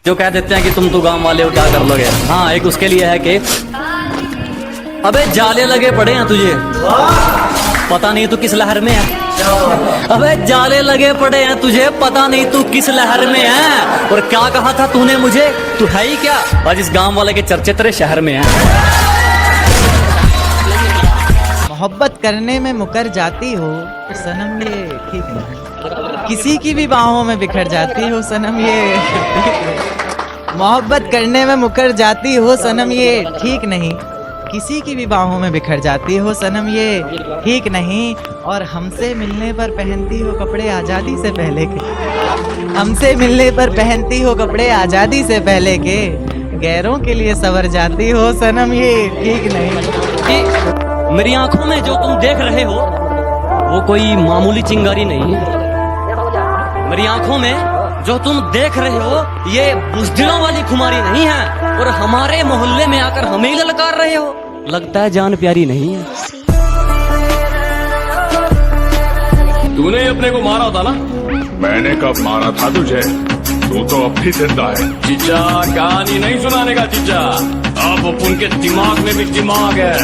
जो कह देते हैं कि तुम तो गांव वाले हो, क्या कर लोगे। हाँ, एक उसके लिए है कि अबे जाले लगे पड़े हैं तुझे, पता नहीं तू किस लहर में है। अबे जाले लगे पड़े हैं तुझे, पता नहीं तू किस लहर में है। और क्या कहा था तूने मुझे, तू है ही क्या। आज इस गांव वाले के चर्चे तेरे शहर में हैं। मोहब्बत करने में मुकर जाती हो सनम, ये ठीक नहीं। किसी की भी बाहों में बिखर जाती हो सनम, ये मोहब्बत करने में मुकर जाती हो सनम, ये ठीक नहीं। किसी की भी बाहों में बिखर जाती हो सनम, ये ठीक नहीं। और हमसे मिलने पर पहनती हो कपड़े आज़ादी से पहले के, हमसे मिलने पर पहनती हो कपड़े आज़ादी से पहले के। गैरों के लिए सवर जाती हो सनम, ये ठीक नहीं। मेरी आंखों में जो तुम देख रहे हो वो कोई मामूली चिंगारी नहीं है। मेरी आंखों में जो तुम देख रहे हो ये बुज़दिलों वाली खुमारी नहीं है। और हमारे मोहल्ले में आकर हमें ही ललकार रहे हो, लगता है जान प्यारी नहीं है। तूने ही अपने को मारा था ना? मैंने कब मारा था तुझे, तू तो अब भी जिंदा है। चीचा कहानी नहीं सुनाने का चीचा, अब अपन के दिमाग में भी दिमाग है।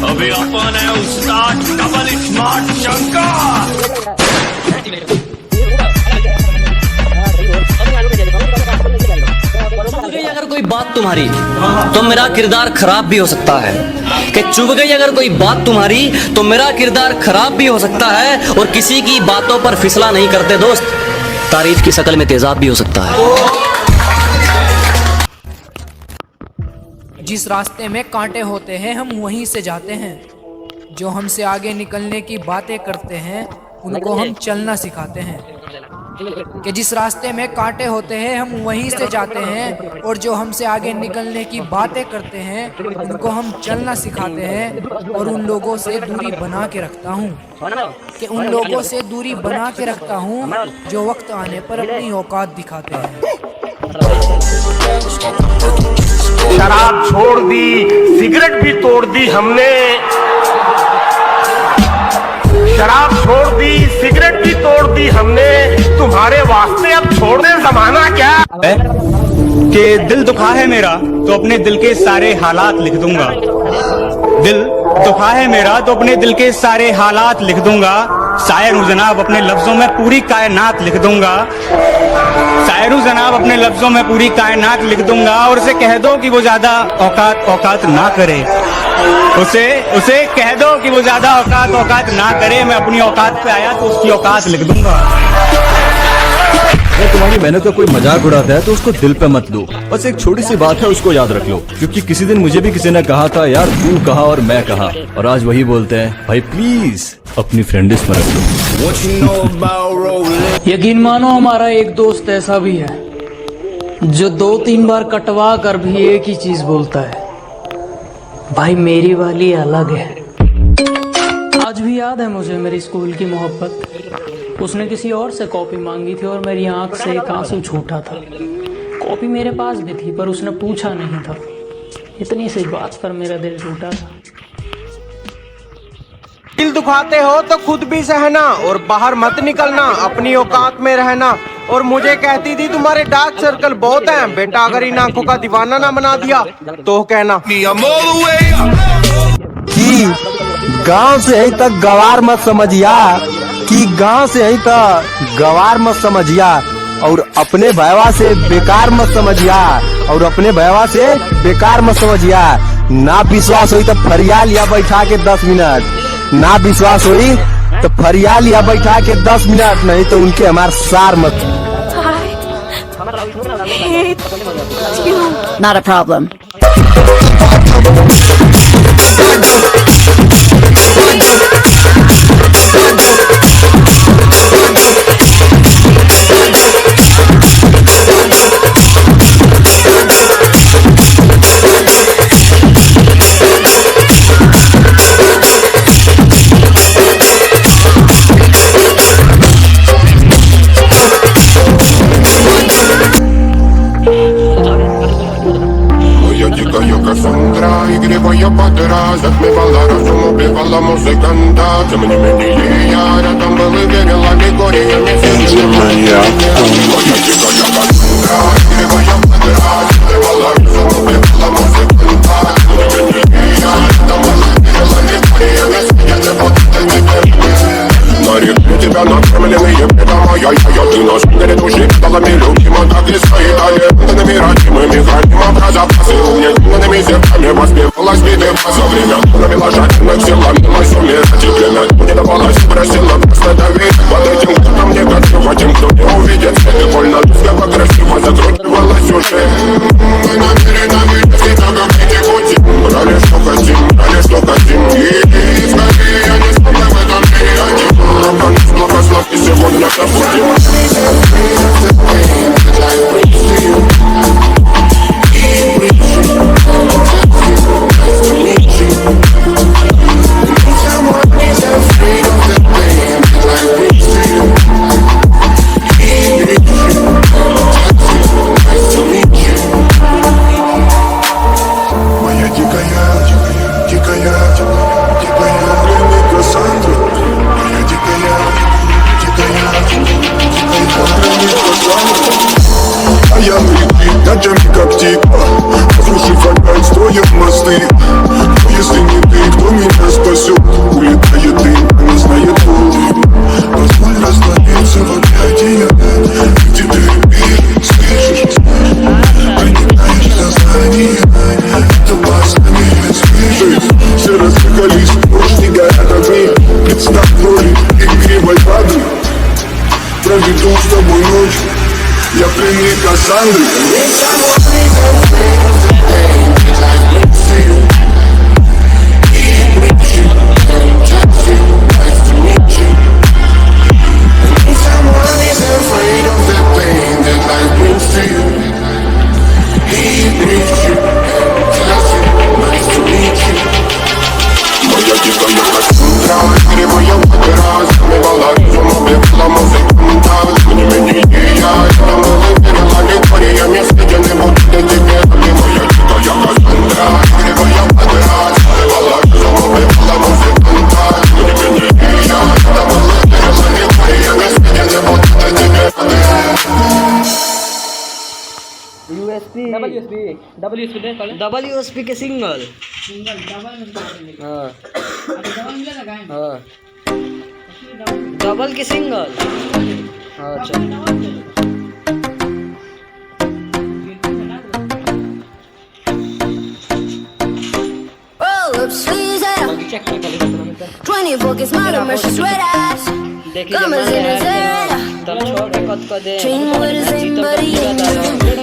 अभी अपन है उस्ताद डबल स्मार्ट शंकर। अगर कोई बात तुम्हारी तो मेरा किरदार खराब भी हो सकता है, कि चुभ गई अगर कोई बात तुम्हारी तो मेरा किरदार खराब भी हो सकता है। और किसी की बातों पर फिसला नहीं करते दोस्त, तारीफ की शक्ल में तेजाब भी हो सकता है। जिस रास्ते में कांटे होते हैं हम वहीं से जाते हैं। जो हमसे आगे निकलने की बातें करते हैं उनको हम चलना सिखाते हैं। कि जिस रास्ते में कांटे होते हैं हम वहीं से जाते हैं, और जो हमसे आगे निकलने की बातें करते हैं उनको हम चलना सिखाते हैं। और उन लोगों से दूरी बना के रखता हूँ, कि उन लोगों से दूरी बना के रखता हूँ जो वक्त आने पर अपनी औकात दिखाते हैं। शराब छोड़ दी, सिगरेट भी तोड़ दी हमने। शराब छोड़ दी, सिगरेट भी तोड़ दी हमने। तुम्हारे वास्ते अब छोड़ दे जमाना क्या। कि दिल दुखा है मेरा तो अपने दिल के सारे हालात लिख दूंगा। दिल दुखा है मेरा तो अपने दिल के सारे हालात लिख दूंगा। शायर हूँ जनाब, अपने लफ्जों में पूरी कायनात लिख दूंगा। शायर हूँ जनाब, अपने लफ्जों में पूरी कायनात लिख दूंगा। और उसे कह दो कि वो ज्यादा औकात ना करे। उसे कह दो कि वो ज्यादा औकात ना करे। मैं अपनी औकात पे आया तो उसकी औकात लिख दूंगा। अगर तुम्हारी मेहनत का कोई मजाक उड़ाता है तो उसको दिल पे मत लो। बस एक छोटी सी बात है, उसको याद रख लो। क्योंकि किसी दिन मुझे भी किसी ने कहा था, यार तू कहा और मैं कहा, और आज वही बोलते हैं, भाई प्लीज अपनी फ्रेंड लिस्ट में रख लो। यकीन मानो हमारा एक दोस्त ऐसा भी है जो 2-3 बार कटवा कर भी एक ही चीज बोलता है, भाई मेरी वाली अलग है। आज भी याद है मुझे मेरी स्कूल की मोहब्बत। उसने किसी और से कॉपी मांगी थी और मेरी आंख से एक आंसू छूटा था। कॉपी मेरे पास भी थी पर उसने पूछा नहीं था। इतनी सी बात पर मेरा दिल टूटा था। दिल दुखाते हो तो खुद भी सहना और बाहर मत निकलना, अपनी औकात में रहना। और मुझे कहती थी तुम्हारे डार्क सर्कल बहुत हैं बेटा, अगर इन आंखों का दीवाना ना बना दिया तो कहना। गांव से यहीं तक गवार मत समझिया, कि गांव से यहीं तक गवार मत समझिया। और अपने भैया से बेकार मत समझिया, और अपने भैया से बेकार मत समझिया। ना विश्वास हुई तो फरियाल या बैठा के 10 मिनट, ना विश्वास हुई तो फरियाल या बैठा के 10 मिनट, नहीं तो उनके हमार सार मत। Not a problem. Y voy para atrás, отмевала разум, убивала музыканта. Тем не менее я рядом был и верил, а не горе, я не верил. про запасы. Умными зерками воспевалась биты база. Время провела жадных сил, ломилась умирать. И время не давалось, просила просто доверить. Под этим кто мне красиво, тем, кто не увидит свет. И больно тускло, красиво закручивалась уже. Мы намерены быть всегда как эти пути. Брали что хотим, брали что хотим. И скорее я не смогу в этом мире один. Организм благослов и сегодня забудем. Ночами как типа, разрушив опять строят мосты. Но если не ты, кто меня спасет? Улетает дым, она знает пол. Позволь раствориться в объятиях. Где ты слышишь? Проникаешь в сознание. Это баснями слышишь. Все разыхались, ночь не горят огни. Представь роли игривой воды. Проведу с тобой ночь. Я пленник Кассандры. Моя дикая Кассандра, игривая вода, смывала разум, убивала музыканта. Тем не менее я перелали съедены будут тебе. Ты моя дикая Кассандра, игривая вода, смывала разум, убивала музыканта. Тем не менее я перелали съедены будут тебе. WSP के सिंगल डबल के सिंगल अच्छा Roll up sleeves and 24 के smile में sweat ass Come as in a zero Train with a Zimbabwe